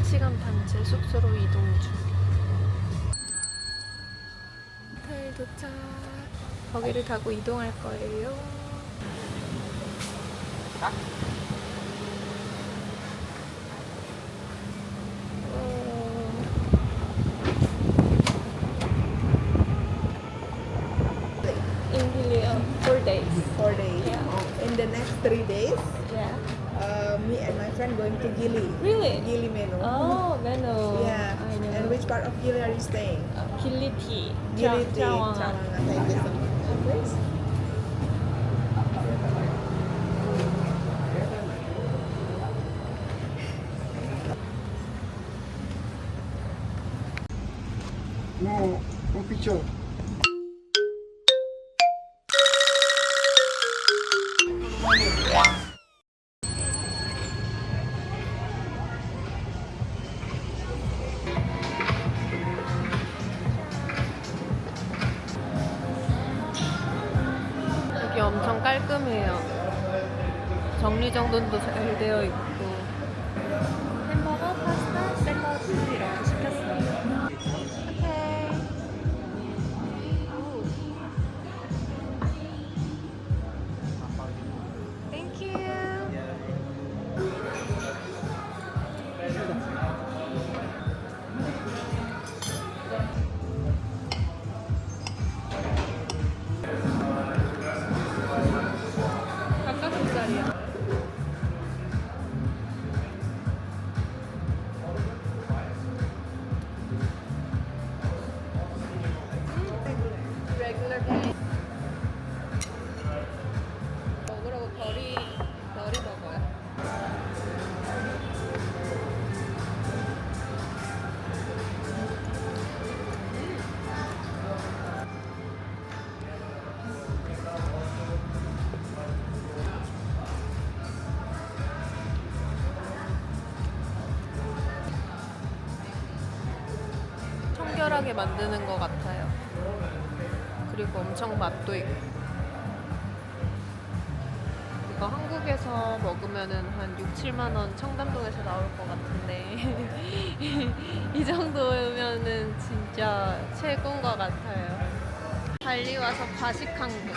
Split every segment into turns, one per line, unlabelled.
1시간 반째 숙소로 이동 중. 호텔 도착. 거기를 타고 이동할 거예요. In Gili, 4 days.
4 days.
Yeah.
In the next 3 days,
Yeah.
me and my friend going to Gili.
Really?
Gili Meno.
Oh, Meno.
Yeah.
I know.
And which part of Gili are you staying?
Gili Tea.
Gili Tea,
Trawangan.
Trawangan. Thank you so much. Please.
No picture.
여기 엄청 깔끔해요. 정리정돈도 잘 되어 있고. 햄버거, 파스타, 샐러드 이렇게 시켰어요. 오케이. Thank you. 닭가슴살이야. Regular day. 먹으라고 별이 먹어요. 청결하게 만드는 것 같아요. 그리고 엄청 맛도 있고. 이거 한국에서 먹으면은 한 6, 7만 원 청담동에서 나올 것 같은데 이 정도면은 진짜 최고인 것 같아요. 발리 와서 과식 한국.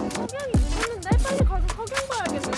석양이 미쳤는데? 빨리 가서 석양 봐야겠네.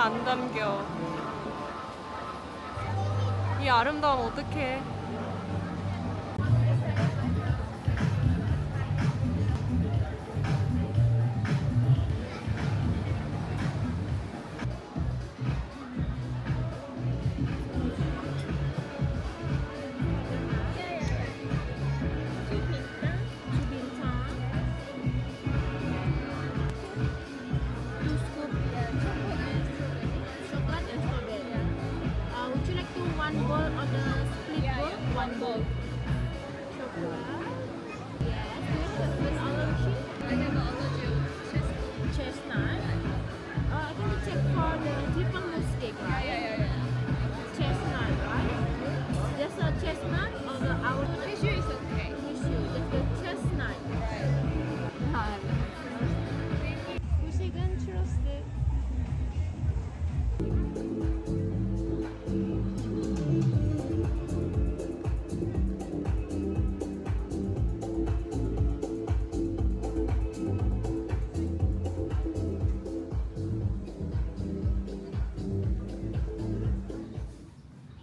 안 담겨. 이 아름다움 어떡해.
Chocolate and strawberry. Would you like to one bowl or the split bowl? One bowl. Chocolate. Yes. With allergy? I have allergy of chestnut. I can check for the triple mousse cake, right? Yeah. Chestnut, right? Just a chestnut or the our tissue is okay. Tissue, just the chestnut. Right. 후식은 추로스.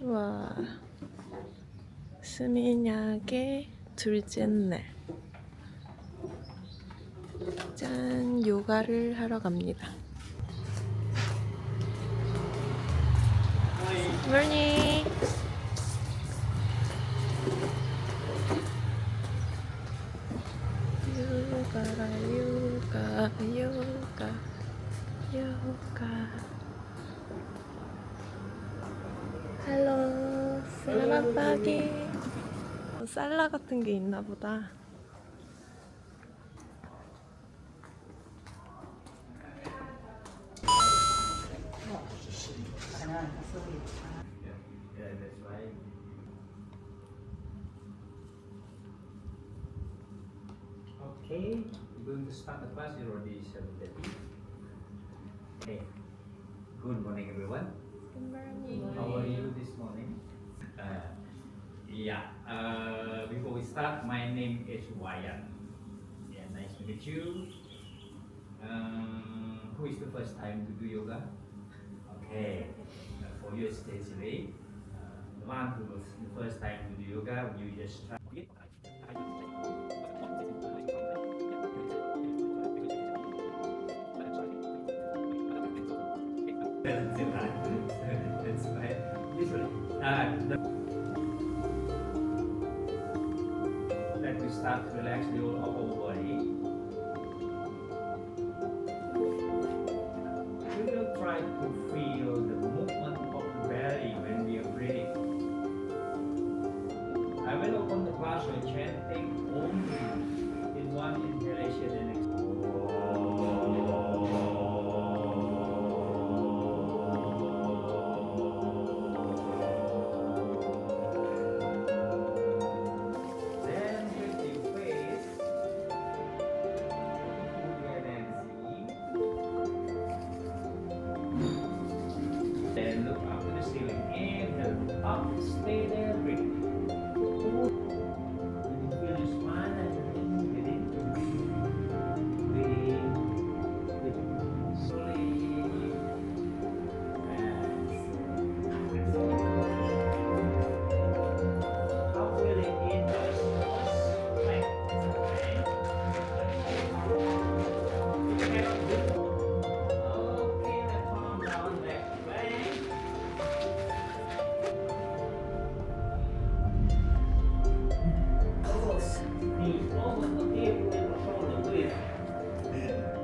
와, 스미냑의 둘째 날. 짠, 요가를 하러 갑니다. morning. 요가, 요가, 요가, 요가. Halo, selamat pagi. 살라 같은 게 있나 보다.
Yeah, that's right. Okay, we're going to start the class. It's already 7:30. Hey, good morning, everyone.
Good morning.
How are you this morning? Before we start, my name is Wayan. Yeah, nice to meet you. Who is the first time to do yoga? Okay, for you, stay today. The one who was the first time to do yoga, you just try. That's right. That's right. Usually, let me start to relax the whole upper body. We will try to feel the movement of the belly when we are breathing. I will open the class by chanting only in one inhalation and then with your face, move your energy. Then look up to the ceiling. Inhale, up, stay there, breathe. When you feel your spine and breathe in, breathe, breathe. Slowly, how will it in just like okay? Okay, let's calm down back. Right? Knees over the hip and shoulder width.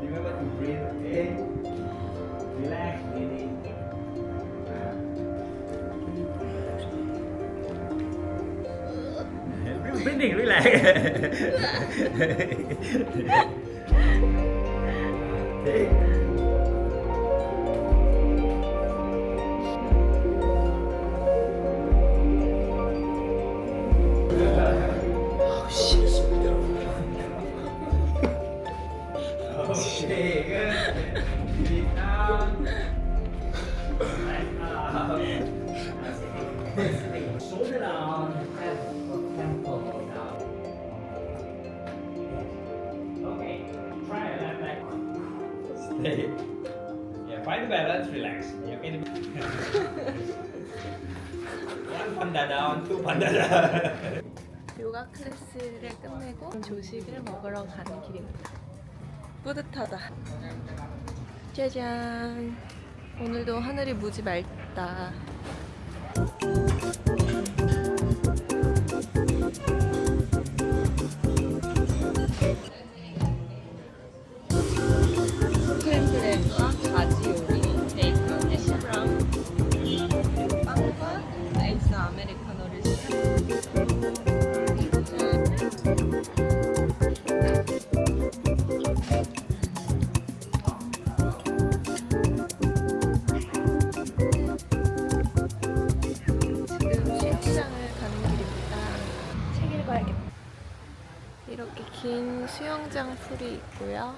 Remember to breathe in, relax, breathe in. Breathing, relax. Okay, good. Breathe down. Right up. Shoulder down. Temple down. Okay, try left leg. Stay. Yeah, find balance, relax. You can. One pandada, one two pandada.
요가 클래스를 끝내고 조식을 먹으러 가는 길입니다. 뿌듯하다. 짜잔. 오늘도 하늘이 무지 맑다. 스크램블 에그와 가지 요리, 베이컨, 애쉬 브라운, 빵과 아이스 아메리카노를 시켰습니다. 지금 수영장을 가는 길입니다. 책 읽어야겠다. 이렇게 긴 수영장 풀이 있고요.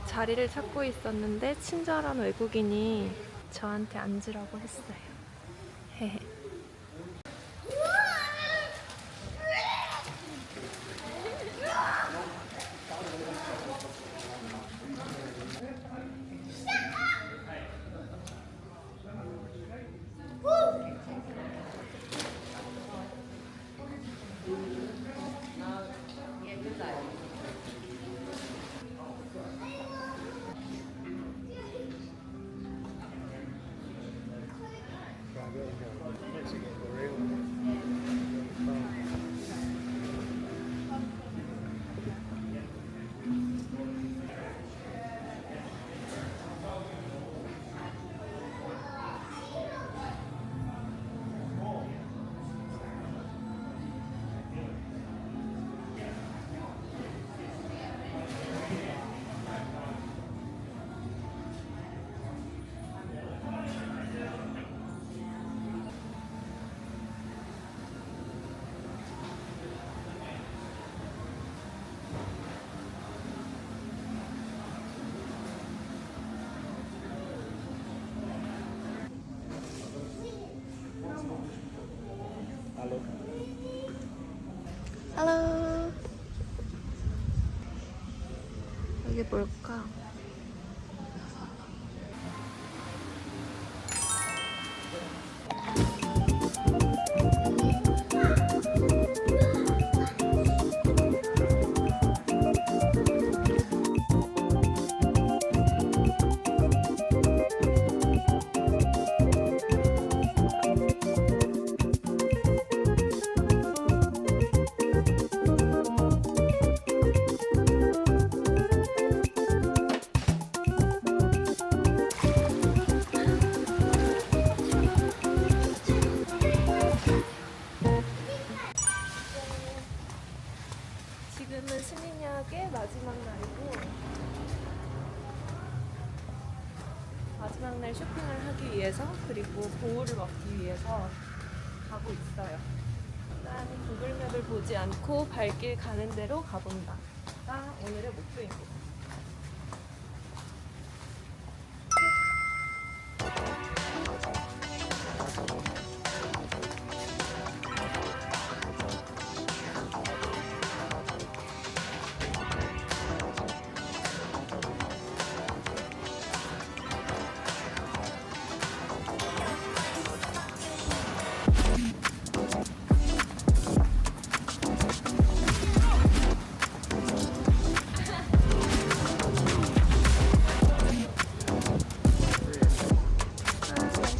자리를 찾고 있었는데 친절한 외국인이 저한테 앉으라고 했어요. 헤헤. 할로. 여기 뭘까? 지금은 스미냑의 마지막 날이고 마지막 날 쇼핑을 하기 위해서 그리고 보호를 얻기 위해서 가고 있어요. 일단 구글맵을 보지 않고 발길 가는 대로 가본다가 오늘의 목표입니다.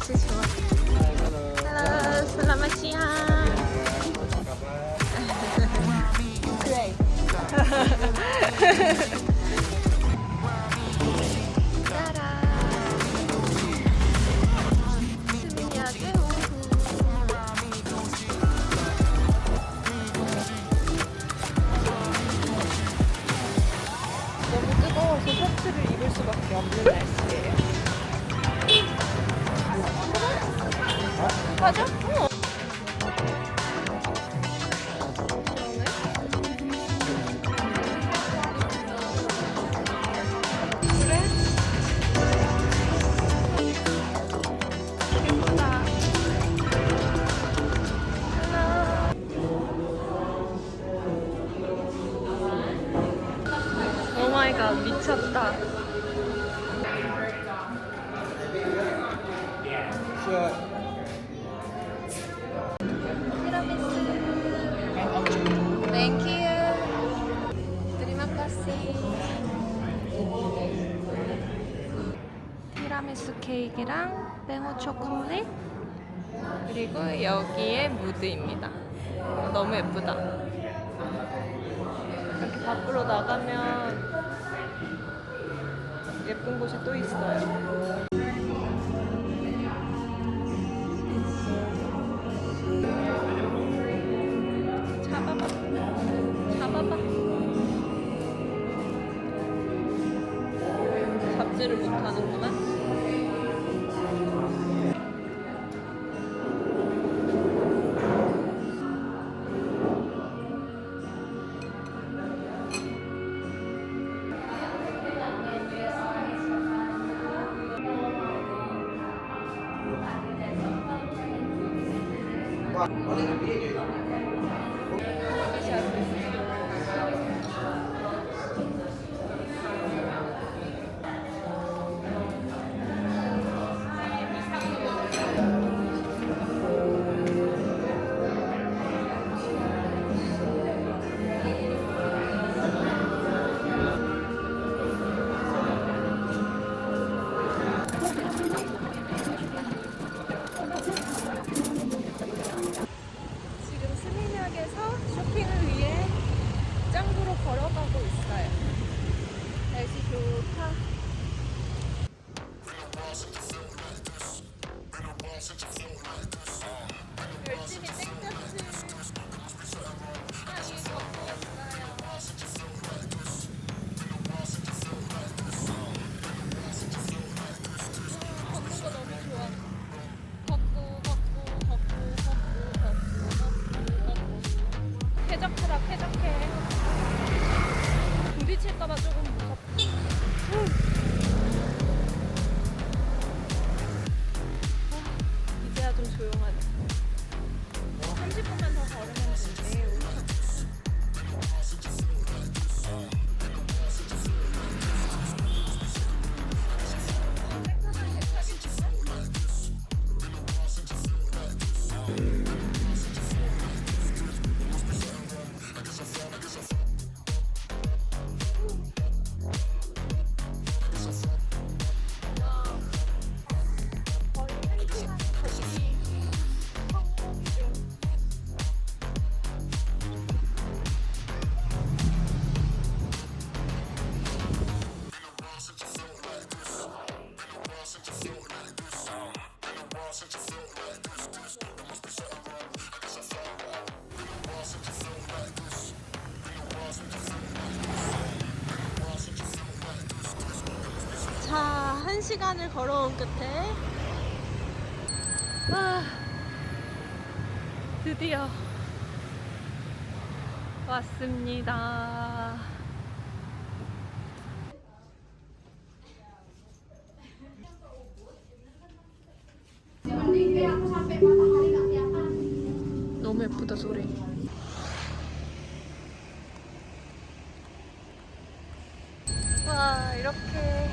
날씨 좋아. Halo, selamat siang. Great. 짜란. 스미냑의 오후. 너무 뜨거워서 셔츠를 입을 수밖에 없는 날씨예요. 맞아? 어. 그래? 예쁘다. 오 마이 갓, 미쳤다. Thank you. Terima kasih. 티라미수 케이크랑 땡오 초콜릿 그리고 여기에 무드입니다. 너무 예쁘다. 이렇게 밖으로 나가면 예쁜 곳이 또 있어요. 잡아봐. 잡아봐. 잡지를 못하는구나. 지금 스미냑에서 쇼핑을 위해 짱구로 걸어가고 있어요. 날씨 좋다. 열심히 땡볕을 향해 걷고 있어요. 걷는 거 너무 좋아. 걷고. 쾌적하다, 쾌적해. 부딪힐까봐 조금 무섭다. 이제야 좀 조용하네. 30분만 더 걸으면 된대요. 자, 1시간을 걸어온 끝에 드디어 왔습니다. 너무 예쁘다 소리. 와, 이렇게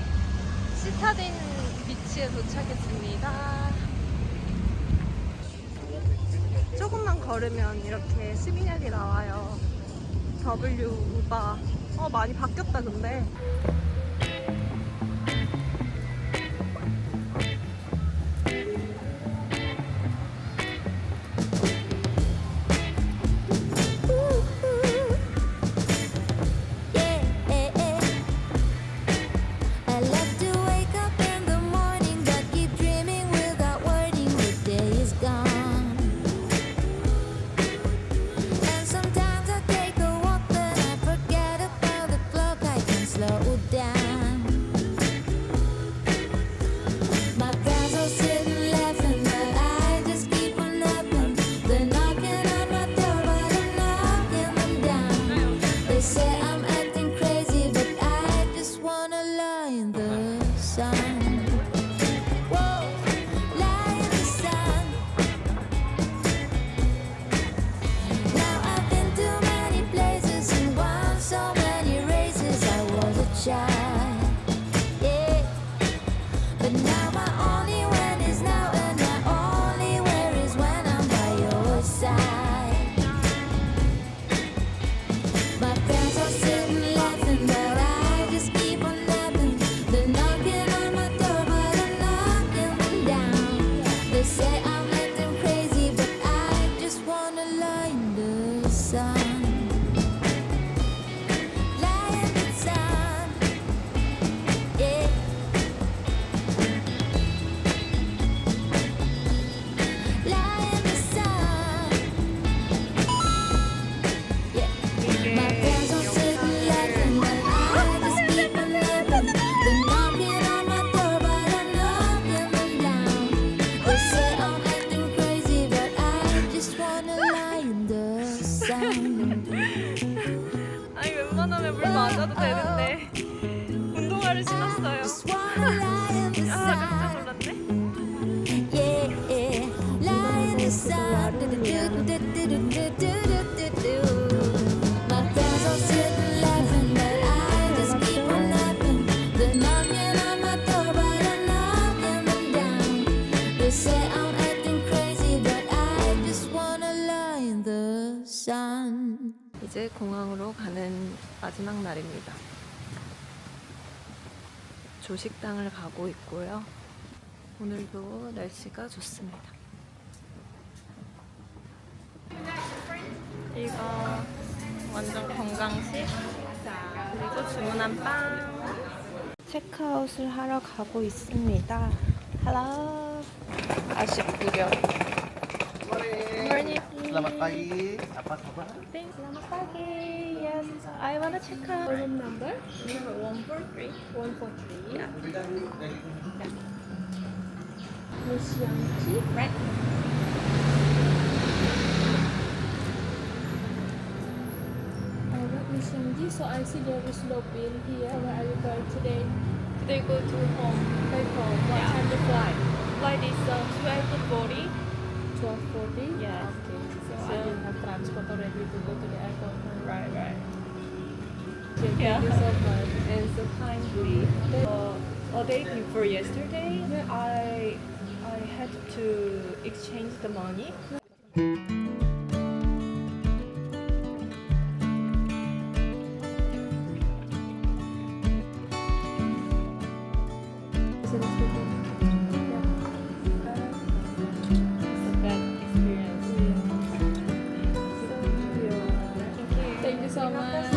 시타딘 비치에 도착했습니다. 조금만 걸으면 이렇게 스미냑이 나와요. W 우바. 많이 바뀌었다 근데.
I love to wake up in the morning, but keep dreaming without wording. The day is gone, and sometimes I take a walk, but I forget about the clock. I can slow down. down.
아니 웬만하면 물 맞아도 되는데 운동화를 신었어요.
Just wanna lie in the
아
sun.
깜짝 놀랐네.
Yeah, lie in the sun. Do-do-do-do-do-do-do-do-do-do. My friends all sit and laughing, but I just keep on napping. They're knocking on my door, but I'm knocking them down. They say I'm acting crazy, but I just wanna lie in the sun.
이제 공항으로 가는 마지막 날입니다. 조식당을 가고 있고요. 오늘도 날씨가 좋습니다. 이거 완전 건강식. 그리고 주문한 빵. 체크아웃을 하러 가고 있습니다. Hello. 아쉽구려. Morning.
Selamat pagi. Apa kabar?
Selamat pagi. Yes, I wanna check out room number. Number 143. 143. Yeah.
Miss Yangchi.
Right.
Alright, Miss Yangchi. So I see there is no bill here. Where are you going today?
They go to home.
Back home. What time the flight?
Flight is 12:40.
12:40.
Yes.
Okay. So I will have transport already to go to the airport.
Right, right.
Okay,
Yeah.
thank you so much.
And so kindly, a day before yesterday, I had to exchange the money. It's a bad experience.
Thank you so much.